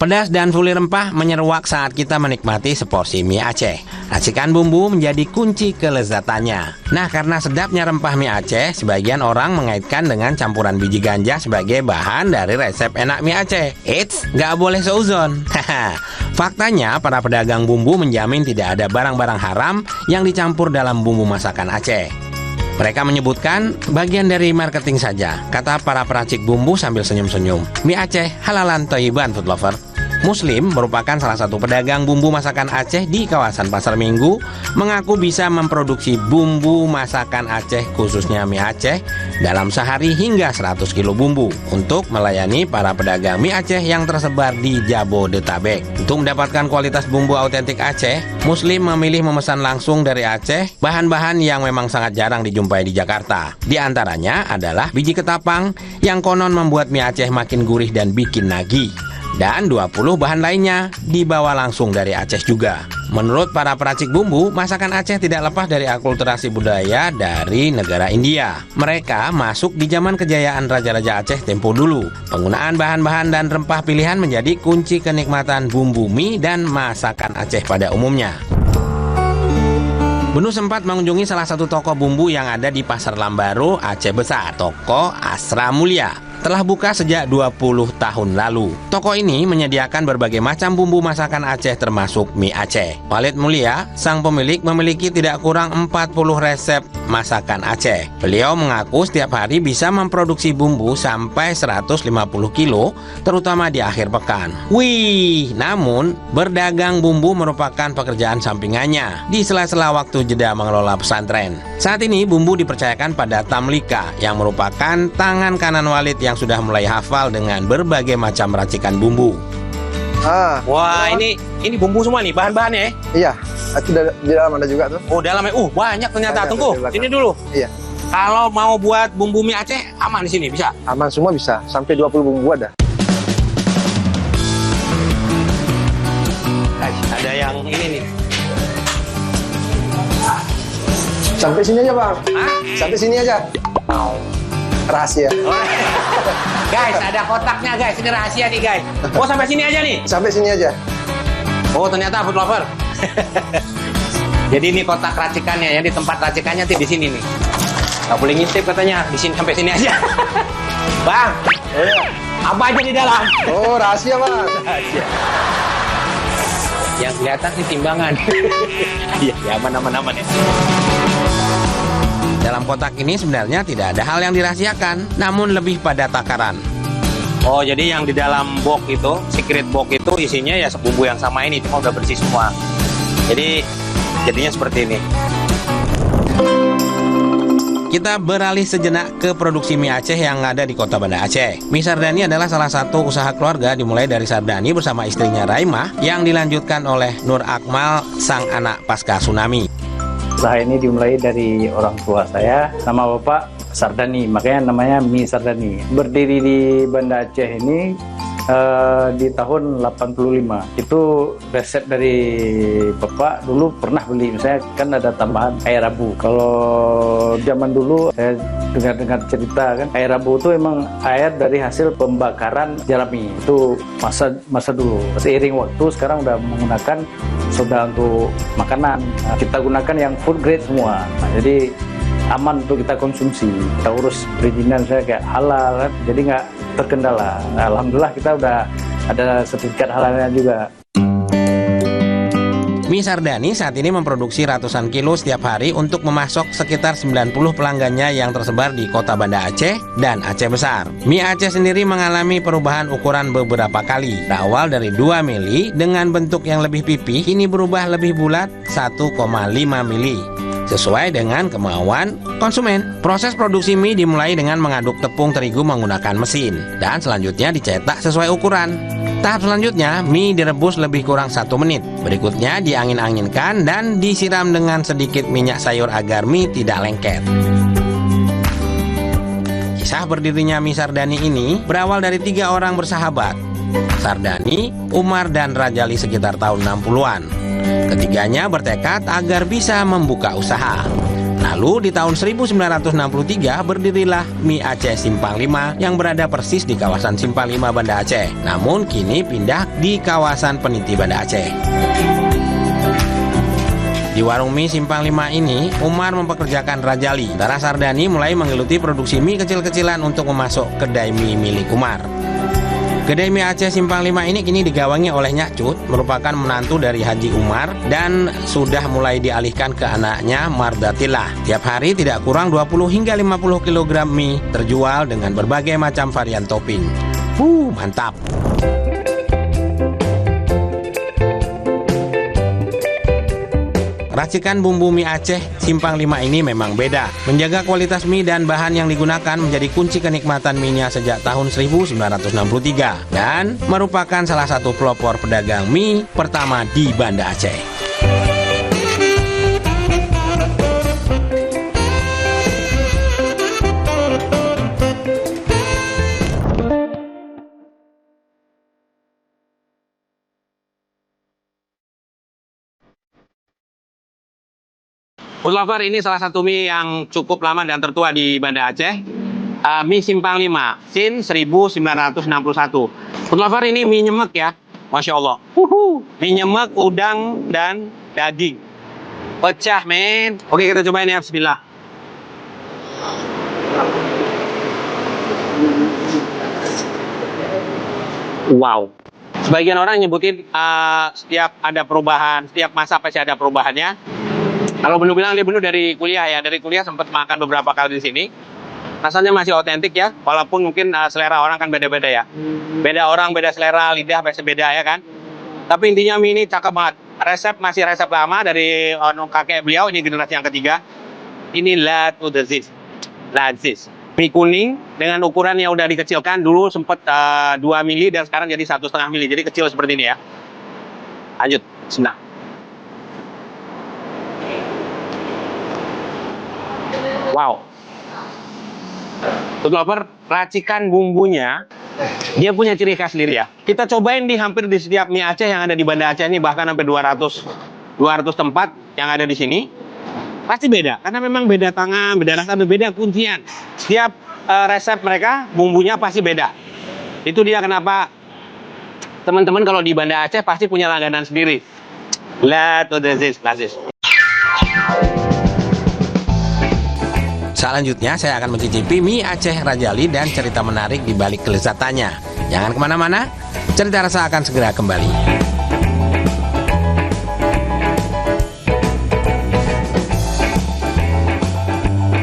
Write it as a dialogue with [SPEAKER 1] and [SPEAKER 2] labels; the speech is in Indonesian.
[SPEAKER 1] Pedas dan full rempah menyeruak saat kita menikmati seporsi mie Aceh. Racikan bumbu menjadi kunci kelezatannya. Nah, karena sedapnya rempah mie Aceh, sebagian orang mengaitkan dengan campuran biji ganja sebagai bahan dari resep enak mie Aceh. Eits, nggak boleh seuzon. Faktanya, para pedagang bumbu menjamin tidak ada barang-barang haram yang dicampur dalam bumbu masakan Aceh. Mereka menyebutkan bagian dari marketing saja, kata para peracik bumbu sambil senyum-senyum. Mie Aceh halalan toyiban food lover. Muslim merupakan salah satu pedagang bumbu masakan Aceh di kawasan Pasar Minggu, mengaku bisa memproduksi bumbu masakan Aceh khususnya mie Aceh dalam sehari hingga 100 kilo bumbu untuk melayani para pedagang mie Aceh yang tersebar di Jabodetabek. Untuk mendapatkan kualitas bumbu autentik Aceh, Muslim memilih memesan langsung dari Aceh bahan-bahan yang memang sangat jarang dijumpai di Jakarta. Di antaranya adalah biji ketapang yang konon membuat mie Aceh makin gurih dan bikin nagih. Dan 20 bahan lainnya dibawa langsung dari Aceh juga. Menurut para peracik bumbu, masakan Aceh tidak lepas dari akulturasi budaya dari negara India. Mereka masuk di zaman kejayaan Raja-Raja Aceh tempo dulu. Penggunaan bahan-bahan dan rempah pilihan menjadi kunci kenikmatan bumbu mie dan masakan Aceh pada umumnya. Benu sempat mengunjungi salah satu toko bumbu yang ada di Pasar Lambaru, Aceh Besar, toko Asra Mulia. Telah buka sejak 20 tahun lalu. Toko ini menyediakan berbagai macam bumbu masakan Aceh termasuk mie Aceh. Walid Mulia, sang pemilik, memiliki tidak kurang 40 resep masakan Aceh. Beliau mengaku setiap hari bisa memproduksi bumbu sampai 150 kilo, terutama di akhir pekan. Wih, namun berdagang bumbu merupakan pekerjaan sampingannya di sela-sela waktu jeda mengelola pesantren. Saat ini bumbu dipercayakan pada Tamlika yang merupakan tangan kanan Walid yang sudah mulai hafal dengan berbagai macam racikan bumbu.
[SPEAKER 2] Wah, ini bumbu semua nih bahan-bahannya ya?
[SPEAKER 3] Iya, itu di dalam ada juga tuh.
[SPEAKER 2] Oh, dalamnya banyak ternyata.
[SPEAKER 3] Banyak,
[SPEAKER 2] Tunggu, sini dulu.
[SPEAKER 3] Iya.
[SPEAKER 2] Kalau mau buat bumbu mie Aceh aman di sini bisa?
[SPEAKER 3] Aman semua bisa, sampai 20 bumbu ada.
[SPEAKER 2] Ada yang ini nih.
[SPEAKER 3] Sampai sini aja, Bang. Sampai sini aja. Rahasia.
[SPEAKER 2] Guys, ada kotaknya guys. Ini rahasia nih guys. Oh, sampai sini aja nih.
[SPEAKER 3] Sampai sini aja.
[SPEAKER 2] Oh, ternyata food lover. Jadi ini kotak racikannya ya, di tempat racikannya tuh di sini nih. Nggak boleh ngintip katanya, di sini sampai sini aja. Bang, apa aja di dalam?
[SPEAKER 3] Oh, rahasia, Bang.
[SPEAKER 2] Rahasia. Yang kelihatan sih timbangan. Iya, aman ya.
[SPEAKER 1] Dalam kotak ini sebenarnya tidak ada hal yang dirahasiakan, namun lebih pada takaran.
[SPEAKER 2] Oh, jadi yang di dalam box itu, secret box itu isinya ya bumbu yang sama ini, cuma udah bersih semua. Jadi jadinya seperti ini.
[SPEAKER 1] Kita beralih sejenak ke produksi mie Aceh yang ada di Kota Banda Aceh. Mie Sardani adalah salah satu usaha keluarga dimulai dari Sardani bersama istrinya Raimah yang dilanjutkan oleh Nur Akmal, sang anak pasca tsunami.
[SPEAKER 4] Usaha ini dimulai dari orang tua saya, nama Bapak Sardani, makanya namanya mie Sardani. Berdiri di Banda Aceh ini di tahun 85. Itu resep dari Bapak dulu pernah beli, misalnya kan ada tambahan air rabu. Kalau zaman dulu saya dengar cerita kan, air rabu itu emang air dari hasil pembakaran jerami. Itu masa dulu. Seiring waktu sekarang udah menggunakan soda untuk makanan. Nah, kita gunakan yang food grade semua. Nah, jadi aman untuk kita konsumsi. Kita urus perizinan saya kayak halal kan, jadi nggak terkendala. Nah, alhamdulillah kita udah ada sertifikat halalnya juga.
[SPEAKER 1] Mie Sardani saat ini memproduksi ratusan kilo setiap hari untuk memasok sekitar 90 pelanggannya yang tersebar di Kota Banda Aceh dan Aceh Besar. Mie Aceh sendiri mengalami perubahan ukuran beberapa kali. Berawal dari 2 mili dengan bentuk yang lebih pipih, kini berubah lebih bulat 1,5 mili. Sesuai dengan kemauan konsumen. Proses produksi mie dimulai dengan mengaduk tepung terigu menggunakan mesin dan selanjutnya dicetak sesuai ukuran. Tahap selanjutnya, mie direbus lebih kurang 1 menit. Berikutnya diangin-anginkan dan disiram dengan sedikit minyak sayur agar mie tidak lengket. Kisah berdirinya mie Sardani ini berawal dari 3 orang bersahabat, Sardani, Umar, dan Rajali sekitar tahun 60-an. Ketiganya bertekad agar bisa membuka usaha. Lalu di tahun 1963 berdirilah Mie Aceh Simpang 5 yang berada persis di kawasan Simpang 5 Banda Aceh. Namun kini pindah di kawasan Peniti Banda Aceh. Di warung mie Simpang 5 ini, Umar mempekerjakan Rajali. Sementara Sardani mulai menggeluti produksi mie kecil-kecilan untuk memasuk kedai mie milik Umar. Kedai mie Aceh Simpang 5 ini kini digawangi oleh Nyak Cut, merupakan menantu dari Haji Umar dan sudah mulai dialihkan ke anaknya Mardatillah. Tiap hari tidak kurang 20 hingga 50 kg mie terjual dengan berbagai macam varian topping. Mantap! Racikan bumbu mie Aceh Simpang 5 ini memang beda. Menjaga kualitas mie dan bahan yang digunakan menjadi kunci kenikmatan mie-nya sejak tahun 1963 dan merupakan salah satu pelopor pedagang mie pertama di Banda Aceh.
[SPEAKER 2] Food Lover, ini salah satu mie yang cukup lama dan tertua di Banda Aceh. Mie Simpang 5, SIN 1961. Food Lover, ini mie nyemek ya. Masya Allah. Mie nyemek, udang, dan daging. Pecah, men. Oke, kita cobain ya. Bismillah. Wow. Sebagian orang nyebutin setiap ada perubahan, setiap masa pasti ada perubahannya. Kalau Benu bilang dia Benu dari kuliah ya, dari kuliah sempat makan beberapa kali di sini. Rasanya masih otentik ya, walaupun mungkin selera orang kan beda-beda ya. Beda orang, beda selera, lidah pasti beda ya kan. Tapi intinya mie ini cakep banget. Resep masih resep lama dari kakek beliau, ini generasi yang ketiga. Ini Lazis. Mie kuning dengan ukuran yang udah dikecilkan, dulu sempat 2 mili dan sekarang jadi 1,5 mili. Jadi kecil seperti ini ya. Lanjut, bismillah. Wow. Food Lover, racikan bumbunya dia punya ciri khas sendiri ya. Kita cobain di hampir di setiap mie Aceh yang ada di Banda Aceh ini, bahkan hampir 200 tempat yang ada di sini. Pasti beda karena memang beda tangan, beda rasa, beda kuncian. Setiap resep mereka bumbunya pasti beda. Itu dia kenapa teman-teman kalau di Banda Aceh pasti punya langganan sendiri. Lazis.
[SPEAKER 1] Selanjutnya saya akan mencicipi mie Aceh Rajali dan cerita menarik di balik kelezatannya. Jangan kemana-mana, cerita rasa akan segera kembali.